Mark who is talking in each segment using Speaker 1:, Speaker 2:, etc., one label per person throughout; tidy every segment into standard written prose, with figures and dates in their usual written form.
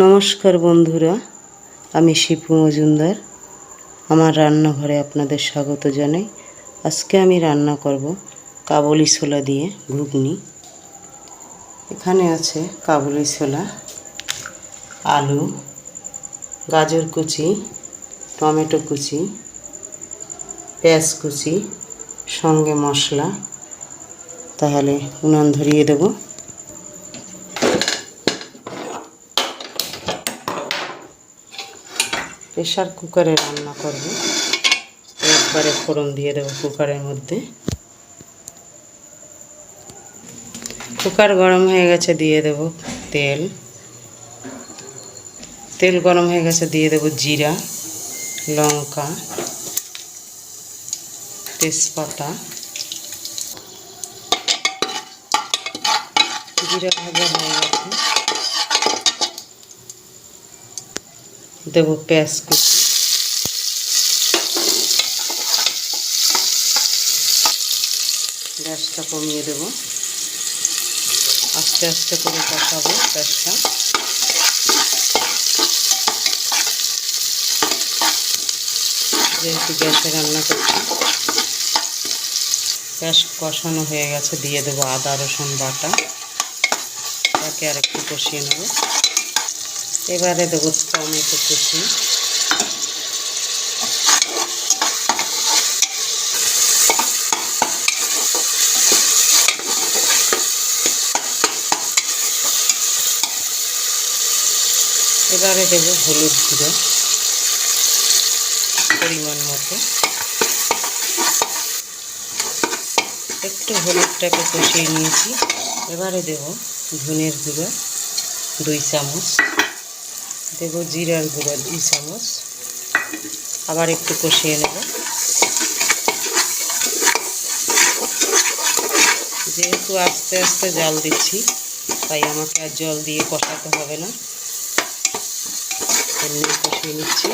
Speaker 1: নমস্কার বন্ধুরা, আমি শিপু মজুমদার। আমার রান্নাঘরে আপনাদের স্বাগত জানাই। আজকে আমি রান্না করব কাবুলি ছোলা দিয়ে ঘুগনি। এখানে আছে কাবুলি ছোলা, আলু, গাজর কুচি, টমেটো কুচি, পেঁয়াজ কুচি, সঙ্গে মশলা। তাহলে উনান ধরিয়ে দেব। প্রেসার কুকারে রান্না করব। একবারে ফোড়ন দিয়ে দেবো কুকারের মধ্যে। কুকার গরম হয়ে গেছে, দিয়ে দেব তেল। তেল গরম হয়ে গেছে, দিয়ে দেব জিরা, লঙ্কা, তেজপাতা। জিরা ভাজা হয়ে গেছে, দেব পেঁয়াজ কুচি। গ্যাসটা কমিয়ে দেব, আস্তে আস্তে করে কষাবো পেঁয়াজটা। যেহেতু গ্যাসে রান্না করছি। পেঁয়াজ কষানো হয়ে গেছে, দিয়ে দেবো আদা রসুন বাটা। তাকে আর একটু কষিয়ে নেব। এবারে দেবো টমেটো কুচি, এবারে দেব হলুদ গুঁড়ো পরিমাণ মতো। একটু হলুদটাকে কষিয়ে নিয়েছি। এবারে দেব ধনের গুঁড়ো 2 চামচ, দেব জিরার গুঁড়ো 2 চামচ। আবার একটু কষিয়ে নেব। যেহেতু আস্তে আস্তে জাল দিচ্ছি, তাই আমাকে আর জল দিয়ে কষাতে হবে না, এমনি কষিয়ে নিচ্ছি।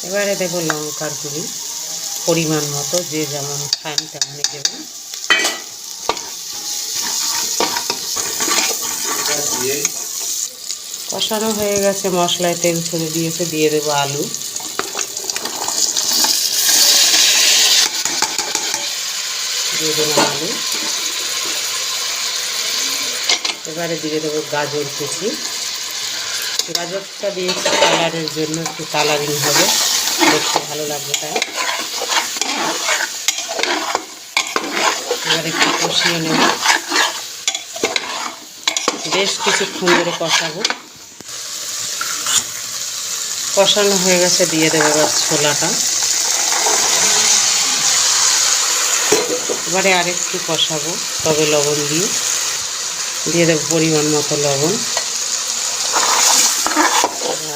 Speaker 1: এবারে দেব লঙ্কার গুঁড়ি পরিমাণ মতো, যে যেমন খান তেমনই দেবেন। কষানো হয়ে গেছে, মশলায় তেল ছেড়ে দিয়েছে, দিয়ে দেবো আলু। দিয়ে দেবো আলু। এবারে দিয়ে দেবো গাজর কুচি। গাজরটা দিয়েছি কালারের জন্য, একটু কালারিং হবে, দেখতে ভালো লাগবে তাই। এবার একটু কষিয়ে নেব, বেশ কিছুক্ষণ ধরে কষাবো। কষানো হয়ে গেছে, দিয়ে দেবো এবার ছোলাটা। এবারে আরেকটু কষাবো, তবে লবণ দিয়ে দেবো পরিমাণ মতো লবণ।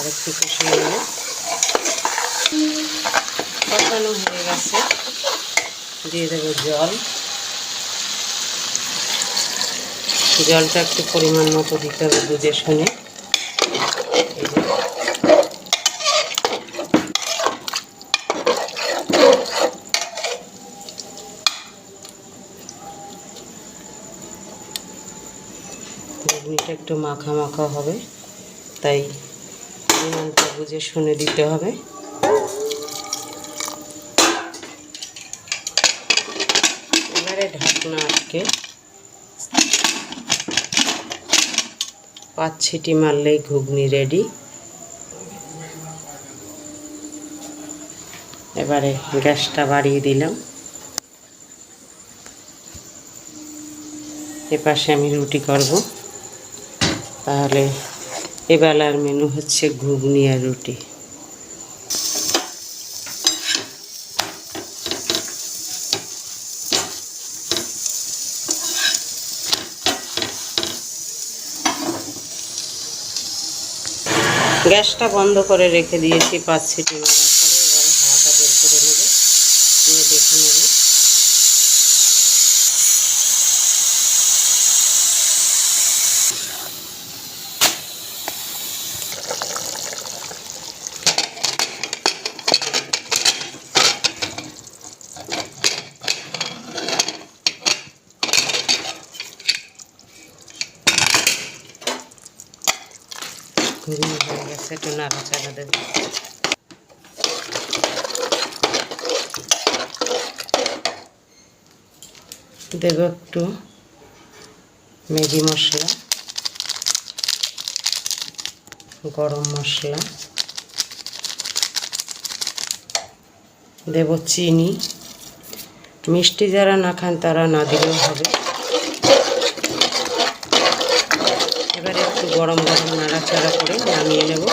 Speaker 1: আরেকটু কষিয়ে নেব। কষানো হয়ে গেছে, দিয়ে দেবো জল। জলটা একটু পরিমাণ মতো দিতে হবে, বুঝে শুনে। ঘুগনিটা একটু মাখা মাখা হবে, তাই পরিমাণটা বুঝে শুনে দিতে হবে। এবারে ঢাকনা আটকে 5 সিটি মারলেই ঘুগনি রেডি। এবারে গ্যাসটা বাড়িয়ে দিলাম। এপাশে আমি রুটি করব। তাহলে এবেলার মেনু হচ্ছে ঘুগনি আর রুটি। গ্যাসটা বন্ধ করে রেখে দিয়েছি 5 সিটি মারার পরে। এবারে হাওয়াটা বের করে নেব, নিয়ে দেখে নেব। হয়ে গেছে, একটু নাড়াচাড়া দেব। দেব একটু ম্যাগি মশলা, গরম মশলা, দেব চিনি। মিষ্টি যারা না খান তারা না দিলেও হবে। এবারে একটু গরম গরম নাড়াচাড়া করে নামিয়ে নেব।